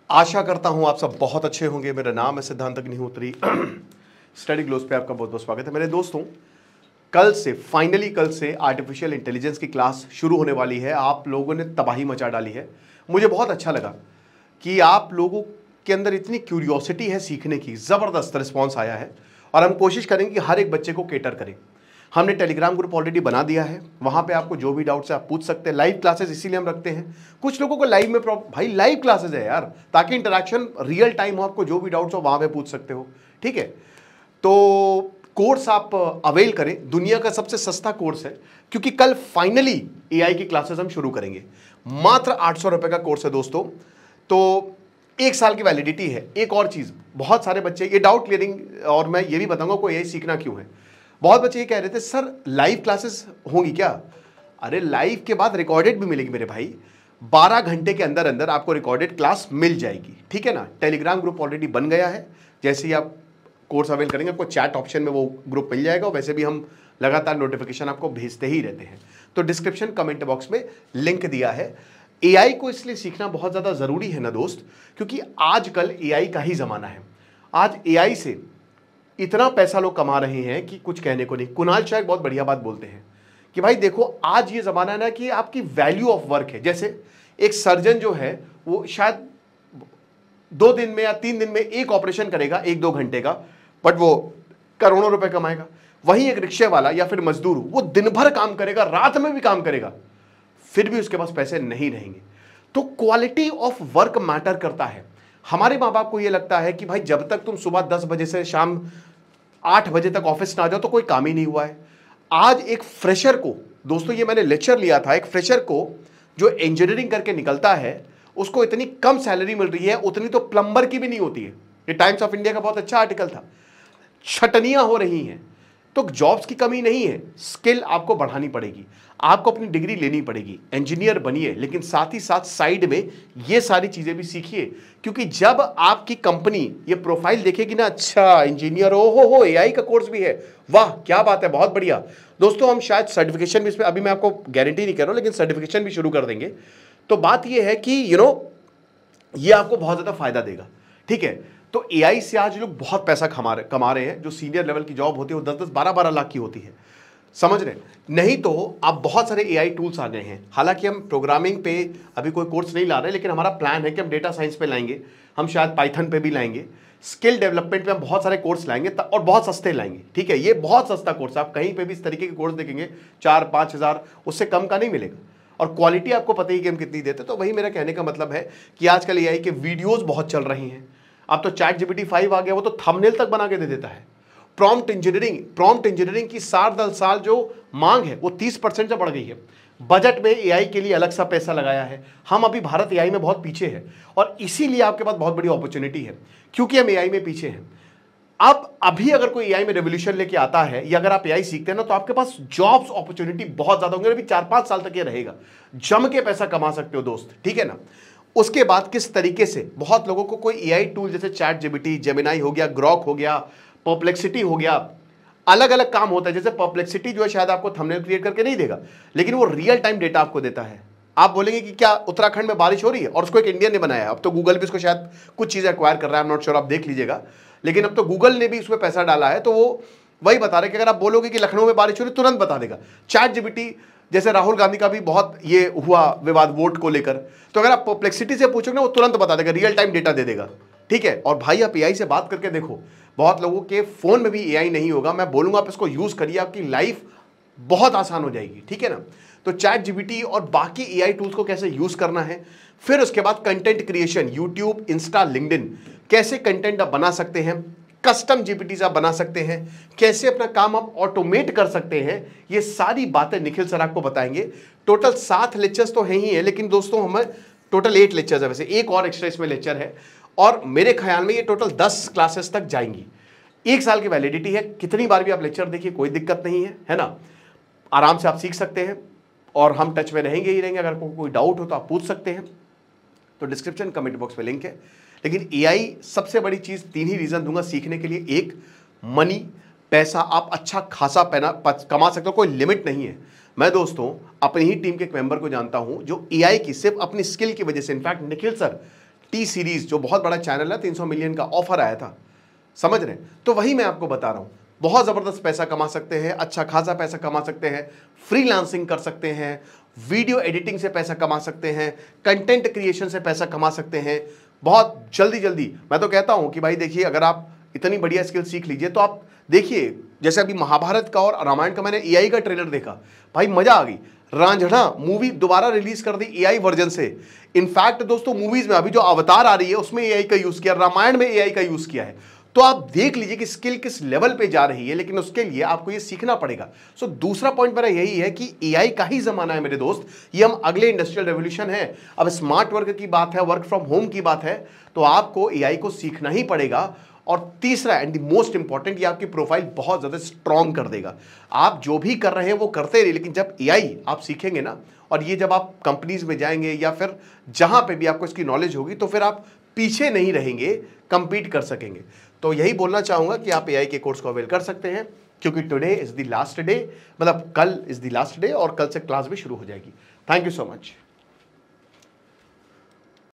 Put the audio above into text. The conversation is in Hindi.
आशा करता हूं आप सब बहुत अच्छे होंगे। मेरा नाम है सिद्धांत अग्निहोत्री। स्टडी ग्लोस पे आपका बहुत बहुत स्वागत है। मेरे दोस्तों, कल से आर्टिफिशियल इंटेलिजेंस की क्लास शुरू होने वाली है। आप लोगों ने तबाही मचा डाली है। मुझे बहुत अच्छा लगा कि आप लोगों के अंदर इतनी क्यूरियोसिटी है सीखने की, ज़बरदस्त रिस्पॉन्स आया है और हम कोशिश करेंगे कि हर एक बच्चे को केटर करें। हमने टेलीग्राम ग्रुप ऑलरेडी बना दिया है, वहाँ पे आपको जो भी डाउट्स है आप पूछ सकते हैं। लाइव क्लासेस इसीलिए हम रखते हैं। कुछ लोगों को लाइव में भाई लाइव क्लासेस है यार, ताकि इंटरेक्शन रियल टाइम हो, आपको जो भी डाउट्स हो वहाँ पे पूछ सकते हो। ठीक है, तो कोर्स आप अवेल करें। दुनिया का सबसे सस्ता कोर्स है, क्योंकि कल फाइनली एआई की क्लासेस हम शुरू करेंगे। मात्र 800 रुपए का कोर्स है दोस्तों, तो 1 साल की वैलिडिटी है। एक और चीज़, बहुत सारे बच्चे ये डाउट क्लियरिंग, और मैं ये भी बताऊंगा को एआई सीखना क्यों है। बहुत बच्चे ये कह रहे थे सर लाइव क्लासेस होंगी क्या? अरे लाइव के बाद रिकॉर्डेड भी मिलेगी मेरे भाई। 12 घंटे के अंदर अंदर आपको रिकॉर्डेड क्लास मिल जाएगी। ठीक है ना, टेलीग्राम ग्रुप ऑलरेडी बन गया है। जैसे ही आप कोर्स अवेल करेंगे आपको चैट ऑप्शन में वो ग्रुप मिल जाएगा। वैसे भी हम लगातार नोटिफिकेशन आपको भेजते ही रहते हैं। तो डिस्क्रिप्शन कमेंट बॉक्स में लिंक दिया है। एआई को इसलिए सीखना बहुत ज़्यादा ज़रूरी है ना दोस्त, क्योंकि आजकल एआई का ही ज़माना है। आज एआई से इतना पैसा लोग कमा रहे हैं कि कुछ कहने को नहीं। कुणाल शायद बहुत बढ़िया बात बोलते हैं कि भाई देखो, आज ये ज़माना है ना कि आपकी वैल्यू ऑफ वर्क है। जैसे एक सर्जन जो है वो शायद 2 दिन में या 3 दिन में एक ऑपरेशन करेगा 1-2 घंटे का, बट वो करोड़ों रुपए कमाएगा। वहीं एक रिक्शे वाला या फिर मजदूर, वो दिन भर काम करेगा, रात में भी काम करेगा, फिर भी उसके पास पैसे नहीं रहेंगे। तो क्वालिटी ऑफ वर्क मैटर करता है। हमारे माँ बाप को ये लगता है कि भाई जब तक तुम सुबह 10 बजे से शाम 8 बजे तक ऑफिस ना आ जाओ तो कोई काम ही नहीं हुआ है। आज एक फ्रेशर को, दोस्तों ये मैंने लेक्चर लिया था, एक फ्रेशर को जो इंजीनियरिंग करके निकलता है उसको इतनी कम सैलरी मिल रही है, उतनी तो प्लम्बर की भी नहीं होती है। ये टाइम्स ऑफ इंडिया का बहुत अच्छा आर्टिकल था। छटनियां हो रही हैं। तो जॉब्स की कमी नहीं है, स्किल आपको बढ़ानी पड़ेगी, आपको अपनी डिग्री लेनी पड़ेगी, इंजीनियर बनिए, लेकिन साथ ही साथ साइड में ये सारी चीजें भी सीखिए। क्योंकि जब आपकी कंपनी ये प्रोफाइल देखेगी ना, अच्छा इंजीनियर हो एआई का कोर्स भी है, वाह क्या बात है, बहुत बढ़िया। दोस्तों हम शायद सर्टिफिकेशन भी इसमें, अभी मैं आपको गारंटी नहीं कर रहा हूं, लेकिन सर्टिफिकेशन भी शुरू कर देंगे। तो बात ये है कि ये आपको बहुत ज्यादा फायदा देगा। ठीक है, तो एआई से आज लोग बहुत पैसा कमा रहे हैं। जो सीनियर लेवल की जॉब होती है वो 10-10, 12-12 लाख की होती है, समझ रहे? नहीं तो अब बहुत सारे एआई टूल्स आ गए हैं। हालांकि हम प्रोग्रामिंग पे अभी कोई कोर्स नहीं ला रहे, लेकिन हमारा प्लान है कि हम डेटा साइंस पे लाएंगे, हम शायद पाइथन पे भी लाएंगे, स्किल डेवलपमेंट पे हम बहुत सारे कोर्स लाएंगे और बहुत सस्ते लाएंगे। ठीक है, ये बहुत सस्ता कोर्स, आप कहीं पे भी इस तरीके के कोर्स देखेंगे 4-5 हज़ार, उससे कम का नहीं मिलेगा। और क्वालिटी आपको पता ही कि हम कितनी देते। तो वही मेरा कहने का मतलब है कि आजकल एआई के वीडियोस बहुत चल रही हैं। अब तो ChatGPT 5 आ गया, वो तो थंबनेल तक बना के दे देता है। प्रॉम्प्ट इंजीनियरिंग की साल जो मांग है वो 30% से बढ़ गई है। बजट में एआई के लिए अलग सा पैसा लगाया है। हम अभी भारत एआई में बहुत पीछे है, और इसीलिए आपके पास बहुत बड़ी अपॉर्चुनिटी है, क्योंकि हम एआई में पीछे हैं। अब अभी अगर कोई एआई में रेवोल्यूशन लेके आता है, या अगर आप एआई सीखते हैं ना, तो आपके पास जॉब्स अपॉर्चुनिटी बहुत ज्यादा होंगे। अभी 4-5 साल तक ये रहेगा, जम के पैसा कमा सकते हो दोस्त। ठीक है ना। उसके बाद किस तरीके से बहुत लोगों को कोई एआई टूल जैसे ChatGPT, जेमिनाई हो गया, ग्रॉक हो गया, परप्लेक्सिटी हो गया, अलग अलग काम होता है। जैसे परप्लेक्सिटी जो है शायद आपको थंबनेल क्रिएट करके नहीं देगा, लेकिन वो रियल टाइम डेटा आपको देता है। आप बोलेंगे कि क्या उत्तराखंड में बारिश हो रही है, और उसको एक इंडियन ने बनाया है। अब तो गूगल भी उसको शायद कुछ चीजें एक्वायर कर रहा है, आई एम नॉट श्योर, आप देख लीजिएगा। लेकिन अब तो गूगल ने भी उसमें पैसा डाला है, तो वो वही बता रहे कि अगर आप बोलोगे कि लखनऊ में बारिश हो रही है, तुरंत बता देगा। ChatGPT, जैसे राहुल गांधी का भी बहुत ये हुआ विवाद वोट को लेकर, तो अगर आप परप्लेक्सिटी से पूछोगे ना, वो तुरंत बता देगा, रियल टाइम डेटा दे देगा। ठीक है, और भाई आप एआई से बात करके देखो, बहुत लोगों के फोन में भी एआई नहीं होगा। मैं बोलूंगा आप इसको यूज करिए, आपकी लाइफ बहुत आसान हो जाएगी। ठीक है ना। तो ChatGPT और बाकी एआई टूल्स को कैसे यूज करना है, फिर उसके बाद content creation, YouTube, Insta, LinkedIn, कैसे कंटेंट आप बना सकते हैं, कस्टम जीपीटीज आप बना सकते हैं, कैसे अपना काम आप ऑटोमेट कर सकते हैं, ये सारी बातें निखिल सर आपको बताएंगे। टोटल 7 लेक्चर्स तो हैं ही है, लेकिन दोस्तों हमें टोटल 8 लेक्चर्स है, वैसे एक और एक्स्ट्रा इसमें लेक्चर है, और मेरे ख्याल में ये टोटल 10 क्लासेस तक जाएंगी। 1 साल की वैलिडिटी है, कितनी बार भी आप लेक्चर देखिए, कोई दिक्कत नहीं है ना। आराम से आप सीख सकते हैं, और हम टच में रहेंगे ही रहेंगे। अगर कोई डाउट हो तो आप पूछ सकते हैं। तो डिस्क्रिप्शन कमेंट बॉक्स में लिंक है। लेकिन एआई सबसे बड़ी चीज, 3 ही रीजन दूंगा सीखने के लिए। एक, मनी, पैसा, आप अच्छा खासा कमा सकते हो, कोई लिमिट नहीं है। मैं दोस्तों अपनी ही टीम के एक मेंबर को जानता हूं जो एआई की सिर्फ अपनी स्किल की वजह से, in fact Nikhil sir T series जो बहुत बड़ा चैनल है, 300 मिलियन का ऑफर आया था, समझ रहे हैं? तो वही मैं आपको बता रहा हूं, बहुत जबरदस्त पैसा कमा सकते हैं, अच्छा खासा पैसा कमा सकते हैं, फ्रीलांसिंग कर सकते हैं, वीडियो एडिटिंग से पैसा कमा सकते हैं, कंटेंट क्रिएशन से पैसा कमा सकते हैं बहुत जल्दी जल्दी। मैं तो कहता हूं कि भाई देखिए, अगर आप इतनी बढ़िया स्किल सीख लीजिए तो आप देखिए, जैसे अभी महाभारत का और रामायण का मैंने एआई का ट्रेलर देखा, भाई मजा आ गई। रांझना मूवी दोबारा रिलीज कर दी एआई वर्जन से। इनफैक्ट दोस्तों, मूवीज में अभी जो अवतार आ रही है उसमें एआई का यूज किया, रामायण में एआई का यूज किया है। तो आप देख लीजिए कि स्किल किस लेवल पे जा रही है, लेकिन उसके लिए आपको ये सीखना पड़ेगा। सो दूसरा पॉइंट मेरा यही है कि एआई का ही जमाना है मेरे दोस्त, ये हम अगले इंडस्ट्रियल रेवोल्यूशन है। अब स्मार्ट वर्क की बात है, वर्क फ्रॉम होम की बात है, तो आपको एआई को सीखना ही पड़ेगा। और तीसरा एंड द मोस्ट इंपॉर्टेंट, ये आपकी प्रोफाइल बहुत ज्यादा स्ट्रॉन्ग कर देगा। आप जो भी कर रहे हैं वो करते रहिए, लेकिन जब एआई आप सीखेंगे ना, और ये जब आप कंपनीज में जाएंगे या फिर जहां पे भी आपको इसकी नॉलेज होगी, तो फिर आप पीछे नहीं रहेंगे, कंपीट कर सकेंगे। तो यही बोलना चाहूंगा कि आप एआई के कोर्स को अवेल कर सकते हैं, क्योंकि today is the last day, मतलब कल इज द लास्ट डे, और कल से क्लास भी शुरू हो जाएगी। Thank you so much.